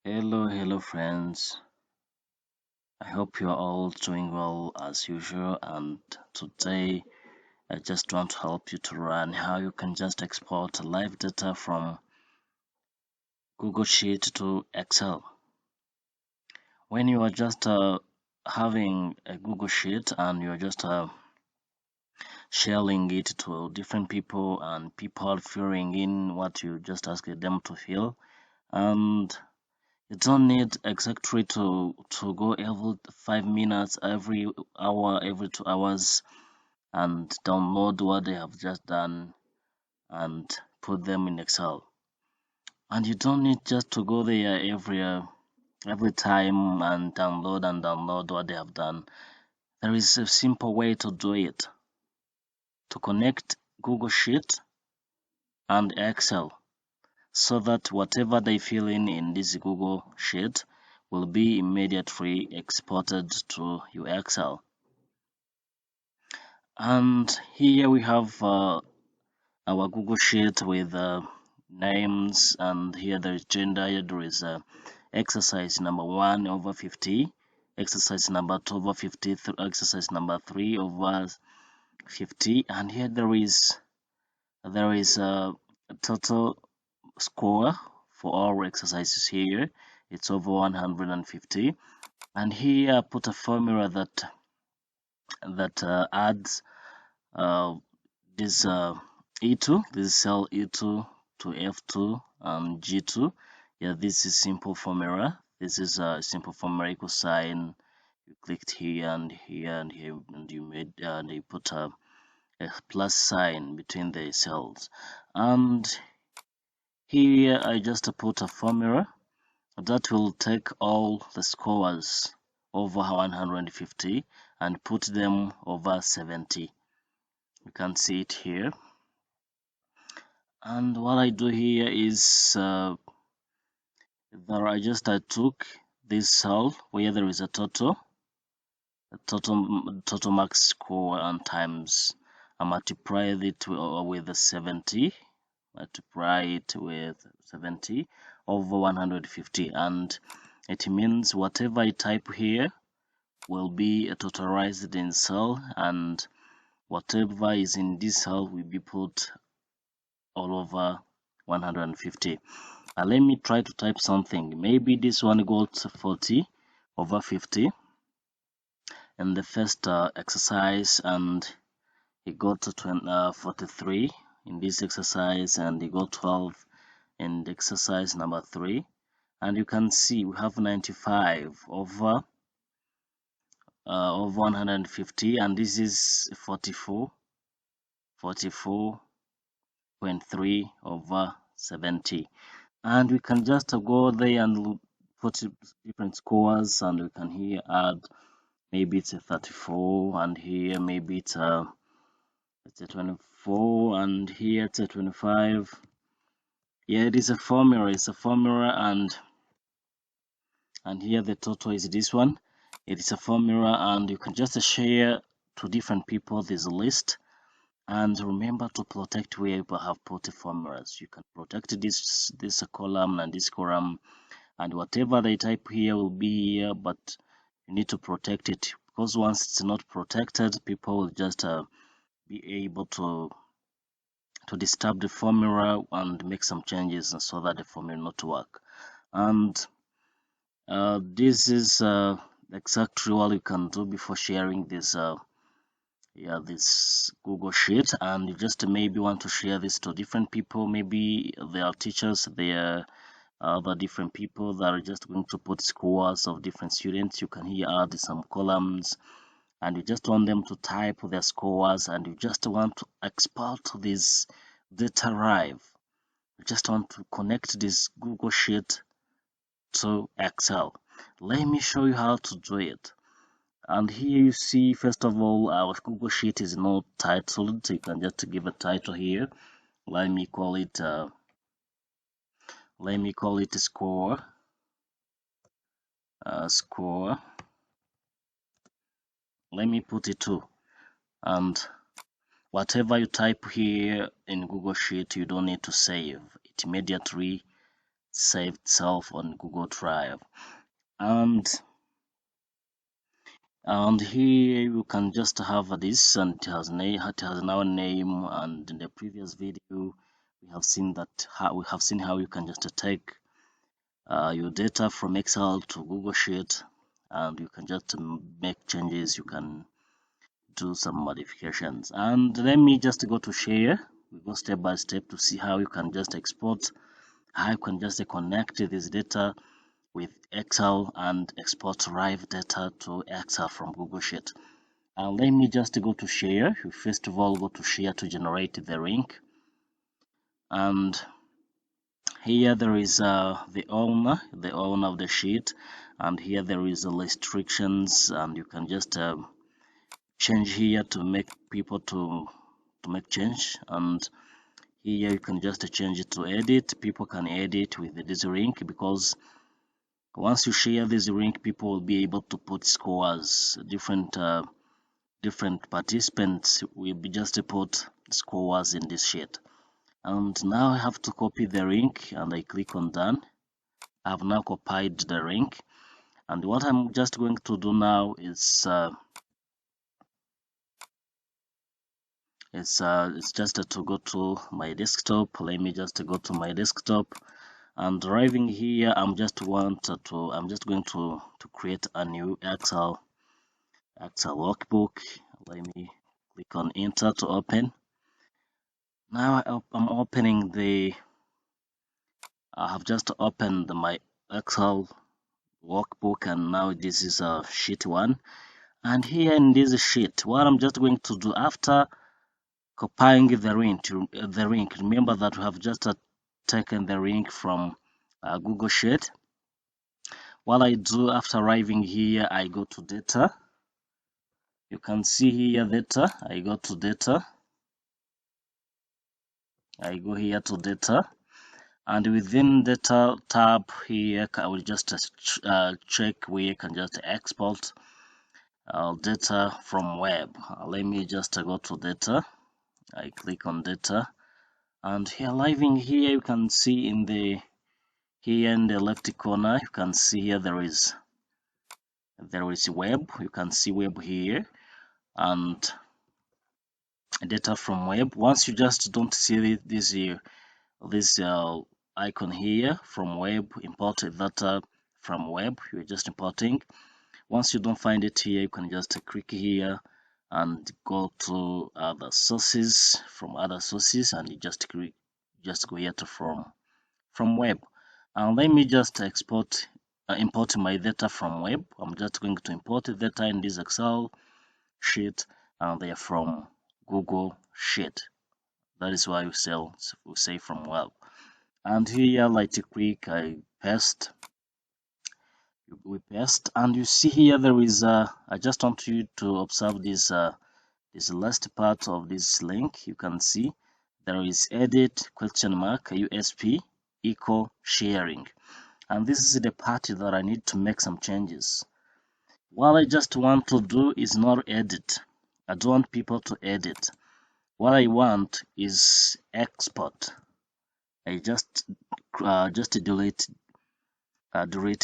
Hello friends. I hope you're all doing well as usual, and today I just want to help you to learn how you can just export live data from Google Sheet to Excel. When you are just having a Google Sheet and you're just sharing it to different people and people filling in what you just asked them to fill, and you don't need exactly to go every 5 minutes, every hour, every 2 hours and download what they have just done and put them in Excel. And you don't need just to go there every time and download what they have done. There is a simple way to do it. To connect Google Sheet and Excel so that whatever they fill in this Google Sheet will be immediately exported to your Excel. And here we have our Google Sheet with names, and here there is gender. Here there is exercise number 1 over 50, exercise number 2 over 50, exercise number 3 over 50, and here there is a total score for all exercises. Here it's over 150, and here I put a formula that adds this E2, this cell E2 to F2 and G2. Yeah, this is simple formula. This is a simple formula equal sign. You clicked here and here and here, and you put a plus sign between the cells. And here I just put a formula that will take all the scores over 150 and put them over 70. You can see it here. And what I do here is that I took this cell where there is a total max score, and times I multiply it with the 70, multiply it with 70 over 150, and it means whatever I type here will be totalized in cell, and whatever is in this cell will be put all over 150. Let me try to type something. Maybe this one got 40 over 50 in the first exercise, and he got 43 in this exercise, and he got 12 in the exercise number 3. And you can see we have 95 over 150, and this is 44.3 over 70. And we can just go there and put different scores, and we can here add, maybe it's a 34, and here maybe it's a 24, and here it's a 25. Yeah, it's a formula, and here the total is this one. It is a formula, and you can just share to different people this list. And remember to protect where you have put the formulas. You can protect this column and this column, and whatever they type here will be here, but you need to protect it, because once it's not protected, people will just be able to disturb the formula and make some changes so that the formula will not work. And this is exactly what you can do before sharing this this Google Sheet. And you just maybe want to share this to different people. Maybe they are teachers, they are other different people that are just going to put scores of different students. You can here add some columns, and you just want them to type their scores, and you just want to export this data drive. You just want to connect this Google Sheet to Excel. Let me show you how to do it. And here you see, first of all, our Google Sheet is not titled. You can just give a title here. Let me call it score. Score. Let me put it 2. And whatever you type here in Google Sheet, you don't need to save. It immediately save itself on Google Drive. And here you can just have this, and it has now a name. And in the previous video we have seen how you can just take your data from Excel to Google Sheet, and you can just make changes, you can do some modifications. And let me just go to share. We go step by step to see how you can just export, how you can just connect this data with Excel and export live data to Excel from Google Sheet. Let me just go to share. You first of all go to share to generate the link, and here there is the owner of the sheet, and here there is the restrictions, and you can just change here to make people to make change. And here you can just change it to edit. People can edit with this link, because once you share this link, people will be able to put scores. Different participants will be just put scores in this sheet. And now I have to copy the link, and I click on done. I have now copied the link, and what I'm just going to do now is it's just to go to my desktop. Let me just go to my desktop, and driving here, I'm just going to create a new Excel workbook. Let me click on enter to open. Now I'm opening I have just opened my Excel workbook, and now this is a sheet 1. And here in this sheet, what I'm just going to do after copying the link, remember that we have just taken the link from Google Sheet. What I do after arriving here, I go to data. You can see here data. I go to data. I go here to data, and within data tab here, I will just check where you can just export data from web. Let me just go to data. I click on data, and here living here, you can see in the left corner, you can see here there is web. You can see web here, and data from web. Once you just don't see this icon here from web, import data from web, you're just importing. Once you don't find it here, you can just click here and go to other sources, from other sources, and you just go here to from web. And let me just import my data from web. I'm just going to import the data in this Excel sheet, and they are from Google Sheet. That is why we say from web. And here, right click, we paste, and you see here there is I just want you to observe this last part of this link. You can see there is edit USP equal sharing, and this is the part that I need to make some changes. What I just want to do is not edit. I don't want people to edit. What I want is export. I just delete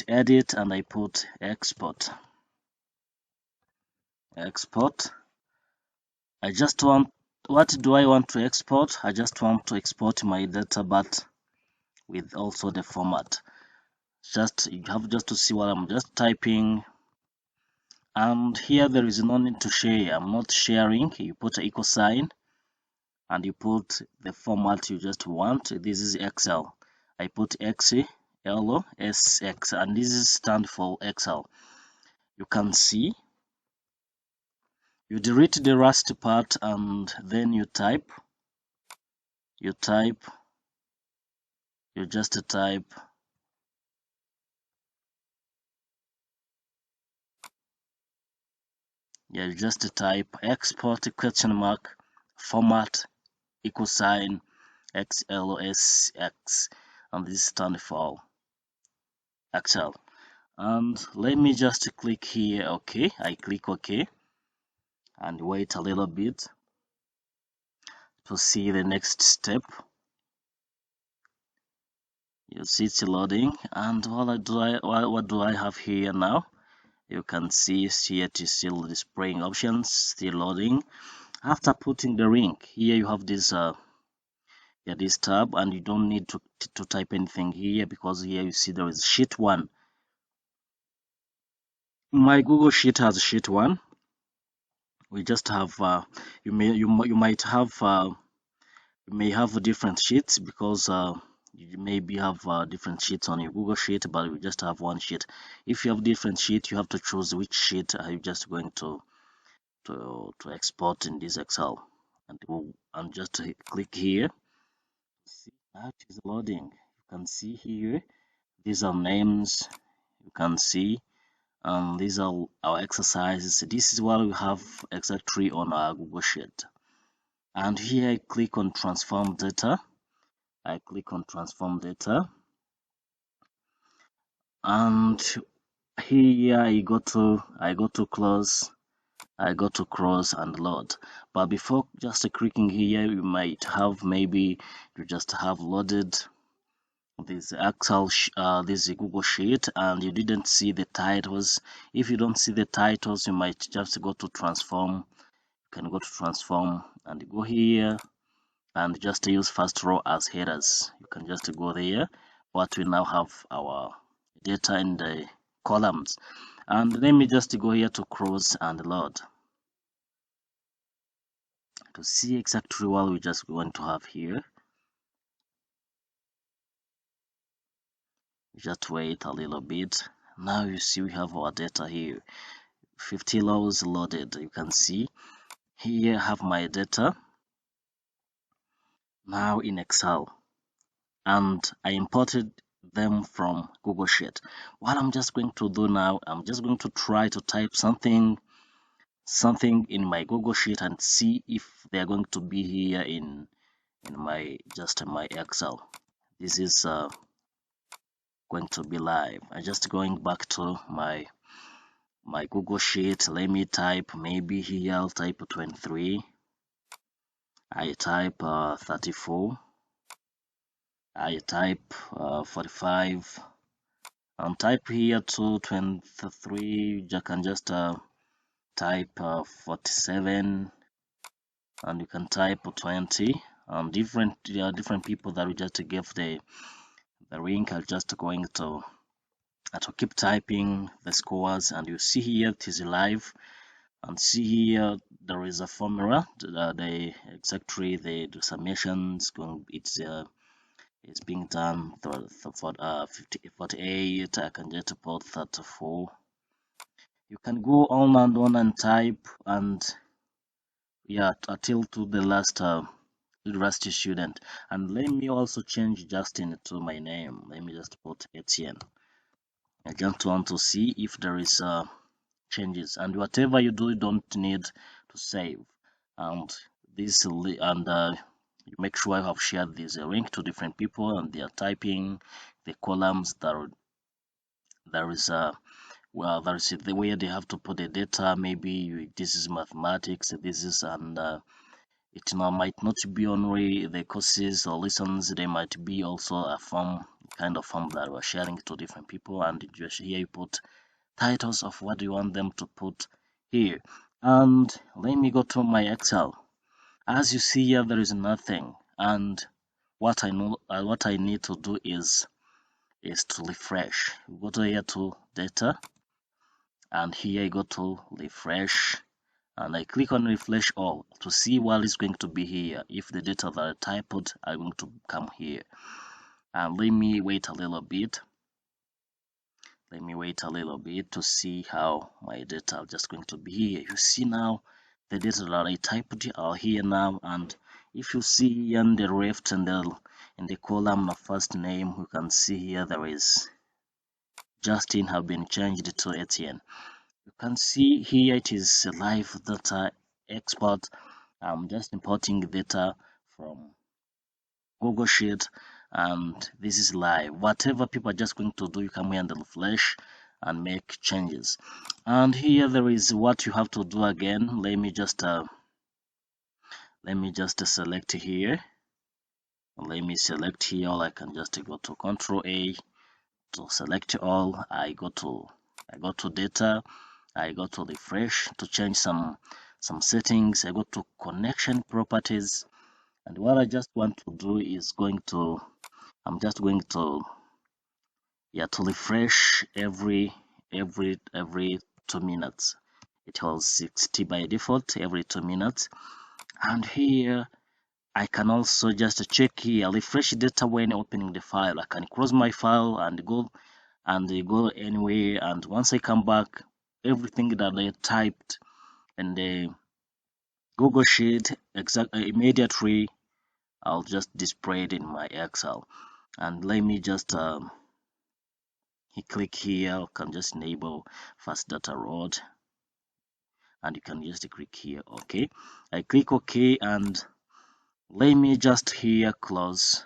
edit, and I put export. I just want, what do I want to export? I just want to export my data, but with also the format. You have just to see what I'm just typing. And here there is no need to share. I'm not sharing. You put an equal sign, and you put the format you just want. This is Excel. I put XLSX, and this is stand for Excel. You can see, you delete the last part, and then you just type you just type export format equal sign XLSX, and this stands for Excel. And let me just click here OK. I click OK and wait a little bit to see the next step. You see it's loading, and what do I have here now? You can see here it is still displaying options, still loading. After putting the link here, you have this this tab, and you don't need to type anything here, because here you see there is sheet 1. My Google Sheet has sheet 1. We just have you might have you may have different sheets, because you maybe have different sheets on your Google Sheet, but we just have one sheet. If you have different sheet, you have to choose which sheet are you just going to export in this Excel, and just click here. See, that is loading. You can see here, these are names. You can see, these are our exercises. This is what we have exactly on our Google Sheet. And here I click on transform data. I click on transform data, and here I go to close, I go to cross and load. But before just clicking here, you might have, maybe you just have loaded this Excel this Google Sheet, and you didn't see the titles. If you don't see the titles, you might just go to transform. You can go to transform and go here and just use first row as headers. You can just go there, but we now have our data in the columns. And let me just go here to cross and load to see exactly what we just going to have here. Just wait a little bit. Now you see we have our data here. 50 rows loaded. You can see here I have my data now in Excel, and I imported them from Google Sheet. What I'm just going to do now, I'm just going to try to type something in my Google Sheet and see if they're going to be here in my Excel. This is going to be live. I'm just going back to my Google Sheet. Let me type, maybe here I'll type 23. I type 34. I type 45. And type here to 23. You can just type 47, and you can type 20. Different people that we just give the link are just going to keep typing the scores, and you see here it is live. And see here there is a formula, the exactly the summations going, it's being done for 48. I can just put 34. You can go on and type, and yeah, until to the last university student. And let me also change Justin to my name. Let me just put Etienne. I just want to see if there is changes, and whatever you do, you don't need to save. And this and you make sure you have shared this link to different people, and they are typing the columns. There is well, there is the way they have to put the data. Maybe this is mathematics, this is, and it might not be only the courses or lessons. They might be also a form, kind of form that we're sharing to different people, and just here you put titles of what you want them to put here. And let me go to my Excel. As you see here, there is nothing, and what I need to do is to refresh. Go to here to data, and here I go to refresh, and I click on refresh all to see what is going to be here, if the data that I typed are going to come here. And let me wait a little bit. Let me wait a little bit to see how my data are just going to be here. You see now the data that I typed are here now, and if you see on the left and in the column of first name, you can see here there is Justin have been changed to Etienne. You can see here it is live data export. I'm just importing data from Google Sheet, and this is live. Whatever people are just going to do, you come here and refresh and make changes. And here there is what you have to do again. Let me just select here. Let me select here all. I can just go to Control A to select all. I go to data, I go to refresh to change some settings. I go to connection properties, and what I just want to do is I'm just going to refresh every 2 minutes. It was 60 by default, every 2 minutes. And here I can also just check here, refresh data when opening the file. I can close my file and go anywhere, and once I come back, everything that I typed in the Google Sheet immediately I'll just display it in my Excel. And let me just click here. I can just enable fast data load, and you can just click here OK. I click OK, and let me just here close.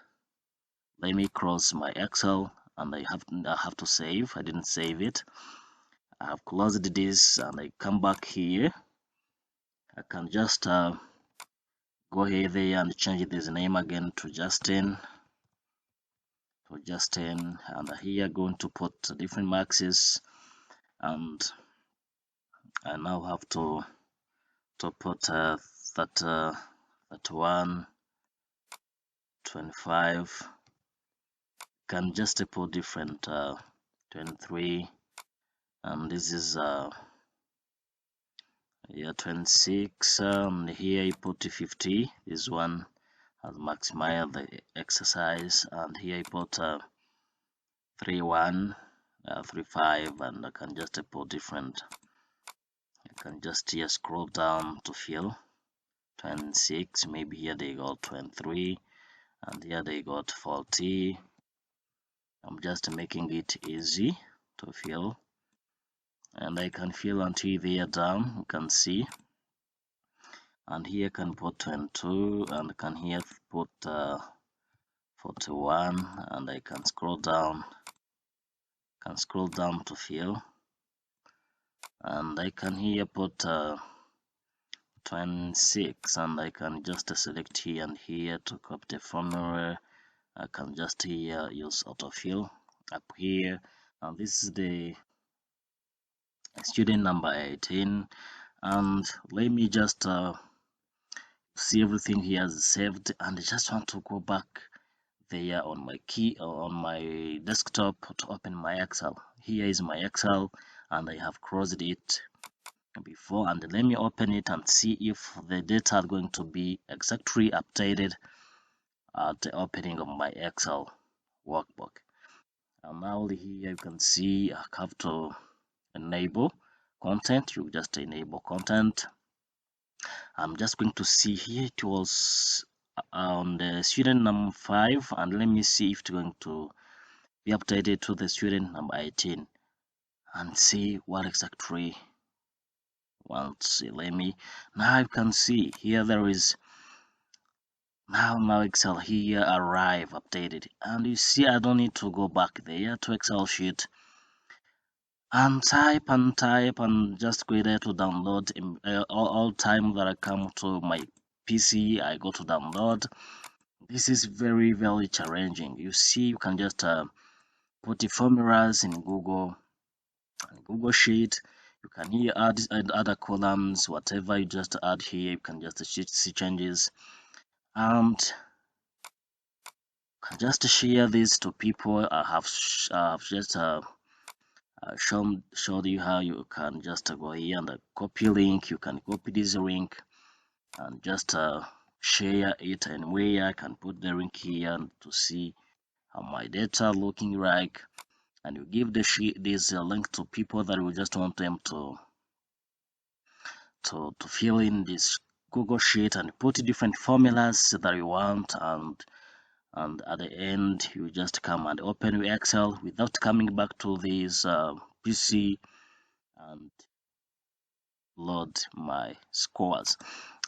Let me close my Excel, and I have to save. I didn't save it. I have closed this, and I come back here. I can just go ahead there and change this name again to Justin. And here going to put different maxes, and I now have to put that 31, 25. Can just put different 23, and this is 26. Here you put 50. This one has maximized the exercise, and here I put 31, 35, and I can just put different. I can just here scroll down to fill 26. Maybe here they got 23, and here they got 40. I'm just making it easy to fill, and I can fill until they are down. You can see, and here can put 22, and can here put 41, and I can scroll down to fill, and I can here put 26, and I can just select here and here to copy the formula. I can just here use autofill up here, and this is the student number 18. And let me just see everything here is saved, and I just want to go back there on my desktop to open my Excel. Here is my Excel, and I have closed it before, and let me open it and see if the data are going to be exactly updated at the opening of my Excel workbook. And now here you can see I have to enable content. You just enable content. I'm just going to see here it was on the student number 5, and let me see if it's going to be updated to the student number 18 and see what exactly wants. Let me now. You can see here there is now Excel here arrive updated, and you see I don't need to go back there to Excel sheet and type and just go there to download. All time that I come to my PC, I go to download. This is very challenging. You see, you can just put the formulas in Google Sheet. You can here add other columns, whatever you just add here. You can just see changes, and can just share this to people. I have just showed you how you can just go here and copy link. You can copy this link and just share it anywhere. I can put the link here to see how my data looking like, and you give this link to people that will just want them to fill in this Google Sheet and put different formulas that you want, and at the end you just come and open your Excel without coming back to this PC and load my scores.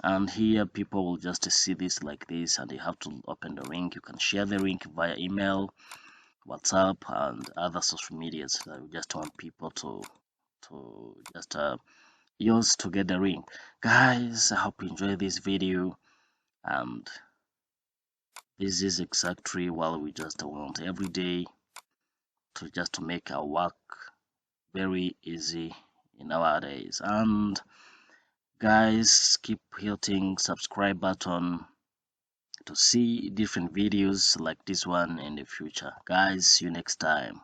And here people will just see this like this, and you have to open the link. You can share the link via email, WhatsApp, and other social medias that we just want people to just use to get the link. Guys, I hope you enjoy this video, and This is exactly what we just want every day, to just make our work very easy in nowadays. And guys, keep hitting subscribe button to see different videos like this one in the future. Guys, see you next time.